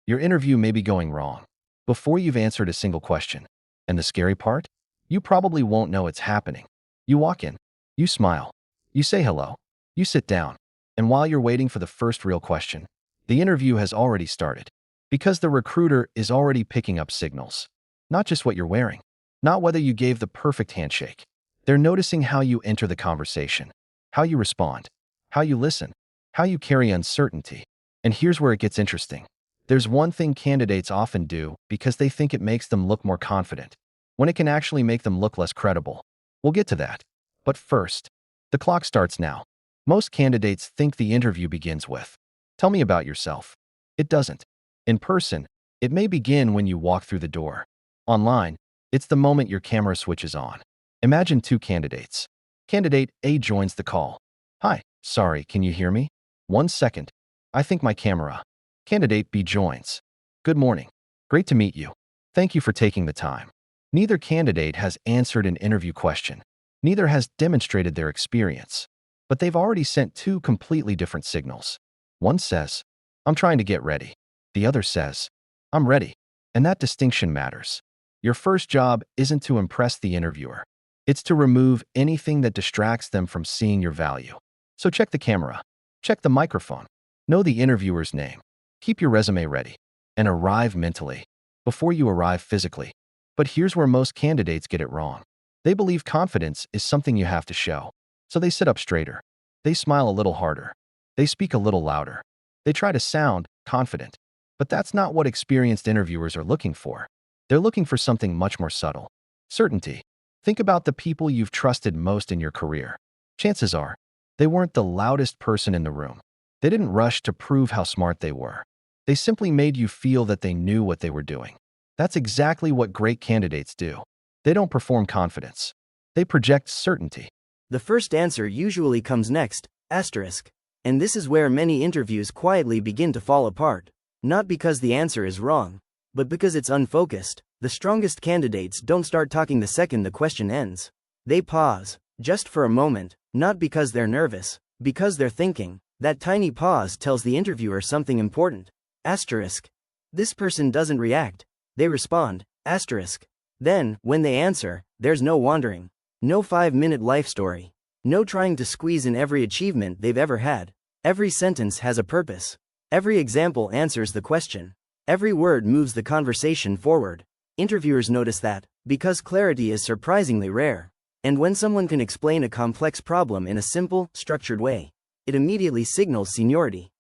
Your interview may be going wrong before you've answered a single question. And the scary part? You probably won't know it's happening. You walk in, you smile, you say hello, you sit down, and while you're waiting for the first real question, the interview has already started. Because the recruiter is already picking up signals. Not just what you're wearing, not whether you gave the perfect handshake. They're noticing how you enter the conversation, how you respond, how you listen, how you carry uncertainty. And here's where it gets interesting. There's one thing candidates often do because they think it makes them look more confident, when it can actually make them look less credible. We'll get to that. But first, the clock starts now. Most candidates think the interview begins with, "Tell me about yourself." It doesn't. In person, it may begin when you walk through the door. Online, it's the moment your camera switches on. Imagine two candidates. Candidate A joins the call. "Hi, sorry, can you hear me? 1 second. I think my camera." Candidate B joins. "Good morning. Great to meet you. Thank you for taking the time." Neither candidate has answered an interview question. Neither has demonstrated their experience. But they've already sent two completely different signals. One says, "I'm trying to get ready." The other says, "I'm ready." And that distinction matters. Your first job isn't to impress the interviewer. It's to remove anything that distracts them from seeing your value. So check the camera. Check the microphone. Know the interviewer's name. Keep your resume ready. And arrive mentally before you arrive physically. But here's where most candidates get it wrong. They believe confidence is something you have to show. So they sit up straighter. They smile a little harder. They speak a little louder. They try to sound confident. But that's not what experienced interviewers are looking for. They're looking for something much more subtle. Certainty. Think about the people you've trusted most in your career. Chances are, they weren't the loudest person in the room. They didn't rush to prove how smart they were. They simply made you feel that they knew what they were doing. That's exactly what great candidates do. They don't perform confidence. They project certainty. The first answer usually comes next, asterisk. And this is where many interviews quietly begin to fall apart. Not because the answer is wrong, but because it's unfocused. The strongest candidates don't start talking the second the question ends. They pause, just for a moment, not because they're nervous, because they're thinking. That tiny pause tells the interviewer something important. Asterisk. This person doesn't react. They respond. Asterisk. Then, when they answer, there's no wandering. No 5-minute life story. No trying to squeeze in every achievement they've ever had. Every sentence has a purpose. Every example answers the question. Every word moves the conversation forward. Interviewers notice that, because clarity is surprisingly rare. And when someone can explain a complex problem in a simple, structured way, it immediately signals seniority.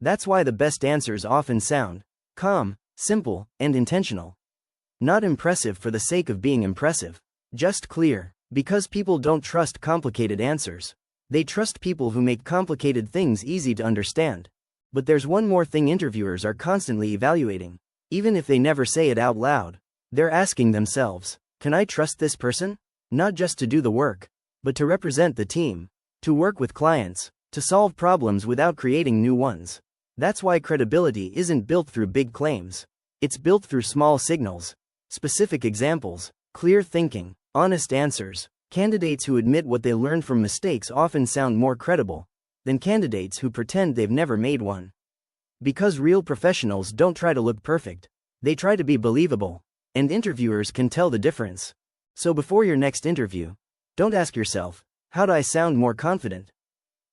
That's why the best answers often sound calm, simple, and intentional. Not impressive for the sake of being impressive. Just clear, because people don't trust complicated answers. They trust people who make complicated things easy to understand. But there's one more thing interviewers are constantly evaluating. Even if they never say it out loud, they're asking themselves, can I trust this person? Not just to do the work, but to represent the team, to work with clients, to solve problems without creating new ones. That's why credibility isn't built through big claims. It's built through small signals, specific examples, clear thinking, honest answers. Candidates who admit what they learned from mistakes often sound more credible than candidates who pretend they've never made one. Because real professionals don't try to look perfect. They try to be believable. And interviewers can tell the difference. So before your next interview, don't ask yourself, how do I sound more confident?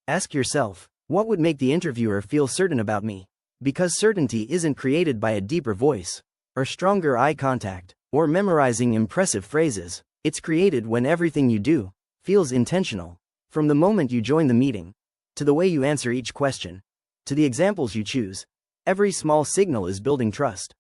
Ask yourself, what would make the interviewer feel certain about me? Because certainty isn't created by a deeper voice, or stronger eye contact, or memorizing impressive phrases. It's created when everything you do feels intentional. From the moment you join the meeting, to the way you answer each question, to the examples you choose, every small signal is building trust.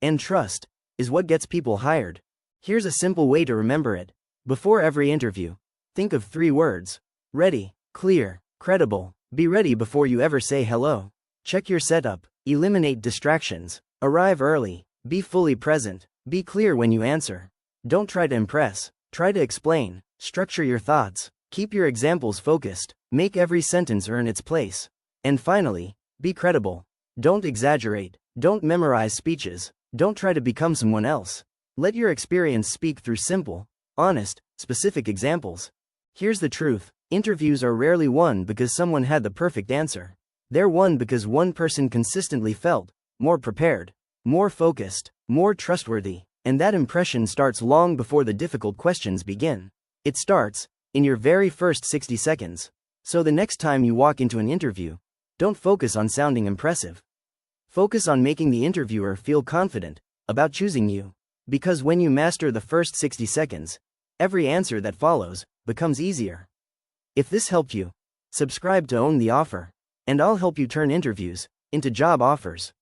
And trust is what gets people hired. Here's a simple way to remember it. Before every interview, think of 3 words. Ready, clear, credible. Be ready before you ever say hello. Check your setup. Eliminate distractions. Arrive early. Be fully present. Be clear when you answer. Don't try to impress. Try to explain. Structure your thoughts. Keep your examples focused. Make every sentence earn its place. And finally, be credible. Don't exaggerate. Don't memorize speeches. Don't try to become someone else. Let your experience speak through simple, honest, specific examples. Here's the truth. Interviews are rarely won because someone had the perfect answer. They're won because one person consistently felt more prepared, more focused, more trustworthy, and that impression starts long before the difficult questions begin. It starts in your very first 60 seconds. So the next time you walk into an interview, don't focus on sounding impressive. Focus on making the interviewer feel confident about choosing you. Because when you master the first 60 seconds, every answer that follows becomes easier. If this helped you, subscribe to Own the Offer, and I'll help you turn interviews into job offers.